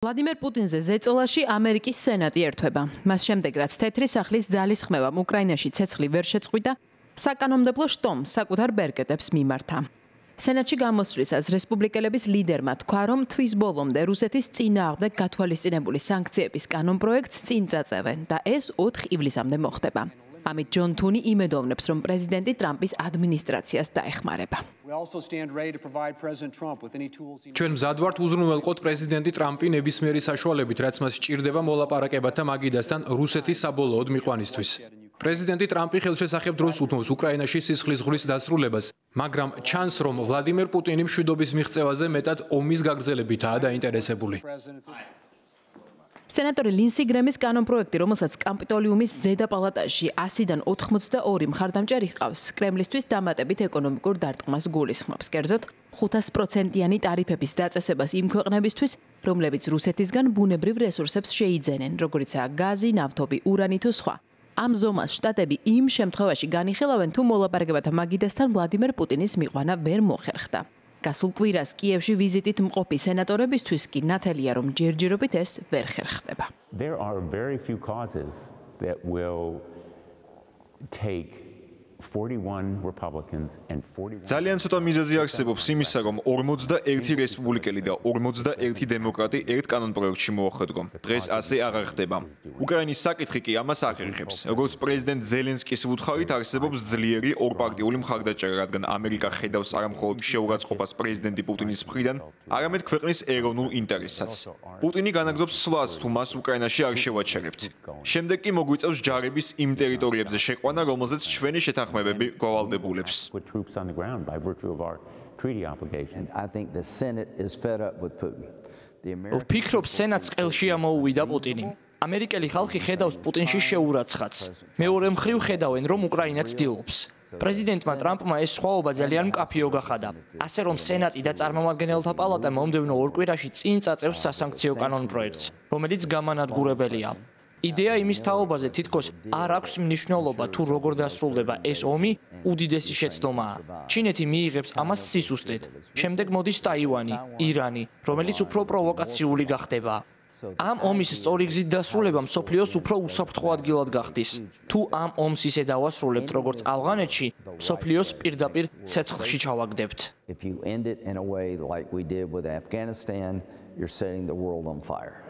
ვლადიმერ პუტინზე ზეწოლაში ამერიკის სენატი ერთვება. მას შემდეგ, რაც თეთრი სახლის ძალის ხმევამ უკრაინაში ცეცხლი ვერ შეწყვიტა, საკანონმდებლო შტომ საკუთარ ბერკეტებს მიმართა. სენატში გამოსვლისას რესპუბლიკელების ლიდერმა თქვა, რომ თვის ბოლომდე რუსეთის წინააღმდეგ გათვალისწინებული სანქციების კანონპროექტს წინ წაწევენ და ეს 4 ივლისამდე მოხდება. ამით ჯონ თუნი იმედოვნებს, რომ პრეზიდენტი ტრამპის ადმინისტრაციას დაეხმარება. ჩვენ მზად ვართ უზრუნველყოთ პრეზიდენტი ტრამპი ნებისმიერი საშუალებით, რაც მას სჭირდება მოლაპარაკებათა მაგიდასთან რუსეთის საბოლოოდ მიყვანისთვის. პრეზიდენტი ტრამპი ხელშესახებ დროს უთმობს უკრაინაში სისხლის ზღვრის დასრულებას, მაგრამ ჩანს, რომ ვლადიმერ პუტინი მშვიდობის მიღწევაზე მეტად ომის გაგრძელებითაა დაინტერესებული. სენატორი ლინსი გრემის კანონპროექტი, რომელსაც კაპიტოლიუმის ზედა პალატაში 100-დან 82 მხარდამჭერი ჰყავს, კრემლისთვის დამატებით ეკონომიკურ დარტყმას გულისხმობს. კერძოდ, 500%-იანი ტარიფების დაწესებას იმ ქვეყნებისთვის, რომლებიც რუსეთისგან ბუნებრივ რესურსებს შეიძენენ, როგორიცაა გაზი, ნავთობი, ურანი თუ სხვა. ამ ზომას შტატები იმ შემთხვევაში განიხილავენ, თუ მოლაპარაკებათა მაგიდასთან ვლადიმერ პუტინის მიყვანა ვერ მოხერხდა. გასულ კვირას კიევში ვიზიტით მყოფი სენატორებისთვის კი ნათელია, რომ ჯერჯერობით ეს ვერ ხერხდება. There are very few causes that will take 41 Republicans and 41 ძალიან ცოტა მიზეზი არსებობს იმისა, რომ 41 რესპუბლიკელი და 41 დემოკრატი ერთ კანონპროექტში მოახედო. დღეს ასე აღარ ხდება. უკრაინის საკითხი კი ამას ახერხებს. როგორც პრეზიდენტ ზელენსკის უთხარით არსებობს ძლიერი ორპარტიული მხარდაჭერა, რადგან ამერიკა ხედავს არა მხოლოდ შეურაცხყოფას პრეზიდენტი პუტინის მხრიდან, არამედ ქვეყნის ეროვნულ ინტერესსაც. პუტინი განაგრძობს სვლას, თუ მას უკრაინაში არ შევაჩერებთ. შემდეგ კი მოგვიწევს ჯარების იმ ტერიტორიებზე შეყვანა, რომელზეც ჩვენი შეთანხმება გვალდებულებს. ვფიქრობ, სენატს ყელში ამოუვიდა პუტინი. ამერიკელი ხალხი ხედავს პუტინში შეურაცხყოფას. მეორე მხრივ ხედავენ, რომ უკრაინა ცდილობს. პრეზიდენტმა ტრამპმა ეს სხვაობა ძალიან მკაფიო გახადა. ასე რომ სენატი და წარმომადგენელთა პალატა მომდევნო 2 კვირაში წინ წაწევს სასანქციო კანონპროექტს, რომელიც გამანადგურებელია. იდეა იმის თაობაზე თითქოს არ აქვს მნიშვნელობა, თუ როგორ დასრულდება ეს ომი, უდიდესი შეცდომაა. ჩინეთი მიიღებს ამას სისუსტედ. შემდეგ მოდის ტაივანი, ირანი, რომელიც უფრო პროვოკაციული გახდება. ამ ომის სწორი გზით დასრულება მსოფლიოს უფრო უსაფრთხო ადგილად გახდის. თუ ამ ომს ისე დავასრულებთ, როგორც ავღანეთში, მსოფლიოს პირდაპირ ცეცხლში ჩავაგდებთ. If you end it in a way like we did with Afghanistan, you're setting the world on fire.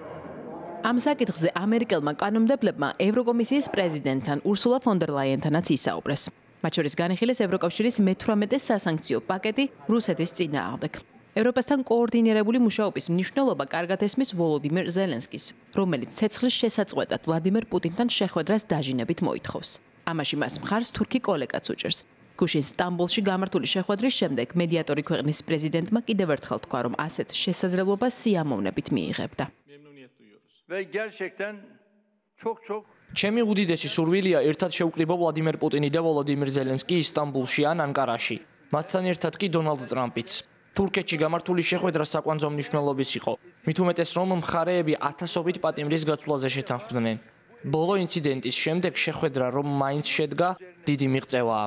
ამ საკითხზე ამერიკელმა კანონმდებლებმა ევროკომისიის პრეზიდენტთან ურსულა ფონ დერ ლაიენთანაც ისაუბრეს. მათ შორის განიხილეს ევროკავშირის მე-18 სასანქციო პაკეტი რუსეთის წინააღმდეგ. ევროპასთან კოორდინირებული მუშაობის მნიშვნელობა კარგად ესმის ვოლოდიმირ ზელენსკის, რომელიც ცეცხლის შესაწყვეტად ვლადიმერ პუტინთან შეხვედრას დაჟინებით მოითხოვს. ამაში მას მხარს თურქი კოლეგაც უჭერს. გუშინ სტამბოლში გამართული შეხვედრის შემდეგ მედიატორი ქვეყნის პრეზიდენტმა კიდევ ერთხელ თქვა, რომ ასეთ შესაძლებლობას სიამოვნებით მიიღებდა. ჩემი უდიდესი სურვილია ერთად შევკრიბო ვლადიმერ პუტინი და ვოლოდიმირ ზელენსკი ისტამბულში ან ანკარაში. მასთან ერთად კი დონალდ ტრამპიც. თურქეთში გამართული შეხვედრა საკვანძო მნიშვნელობის იყო. მით უმეტეს, რომ მხარეები ათასობით პატიმრის გაცვლაზე შეთანხმდნენ. ბოლო ინციდენტის შემდეგ შეხვედრა რომ მაინც შედგა, დიდი მიღწევაა.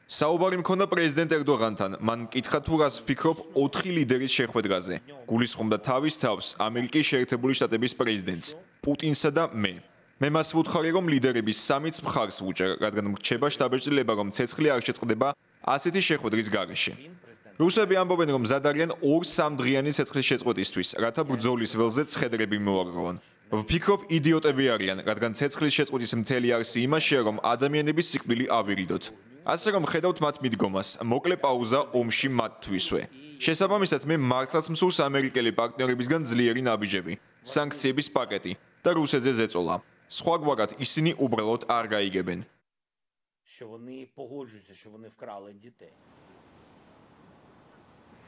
საუბარი მქონდა პრეზიდენტ ერდოღანთან. მან მკითხა თუ რას ვფიქრობ 4 ლიდერის შეხვედრაზე. გულისხმობდა თავის თავს ამერიკის შეერთებული შტატების პრეზიდენტს, პუტინსა და მე. მე მას ვუთხარი, რომ ლიდერების სამიც მხარს ვუჭერ, რადგან მრჩება შთაბეჭდილება, რომ ცეცხლი არ შეწყდება ასეთი შეხვედრის გარეშე. რუსები ამბობენ, რომ მზად არიან 2-3 დღიანი ცეცხლის შეწყვეტისთვის, რათა ბრძოლის ველზე ცხედრები მოაგროვონ. ვფიქრობ, იდიოტები არიან, რადგან ცეცხლის შეწყვეტის მთელი არსი იმაშია, რომ ადამიანების სიკვდილი ავირიდოთ. ასე რომ ხედავთ მათ მიდგომას, მოკლე პაუზა ომში მათთვისვე. შესაბამისად, მე მართლაც მსურს ამერიკელი პარტნიორებისგან ძლიერი ნაბიჯები, სანქციების პაკეტი და რუსეთზე ზეწოლა. სხვაგვარად ისინი უბრალოდ არ გაიგებენ.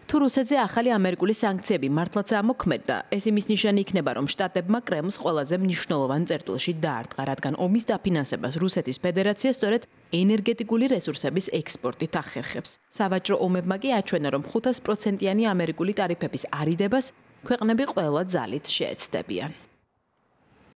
თუ რუსეთზე ახალი ამერიკული სანქციები მართლაც ამოქმედდა, ეს იმის ნიშანი იქნება, რომ შტატებმა კრემლს ყველაზე მნიშვნელოვან წერტილში დაარტყა, რადგან ომის დაფინანსებას რუსეთის ფედერაცია სწორედ ენერგეტიკული რესურსების ექსპორტით ახერხებს. სავაჭრო ომებმა კი აჩვენა, რომ 500%-იანი ამერიკული ტარიფების არიდებას ქვეყნები ყველა ძალით შეეცდებიან.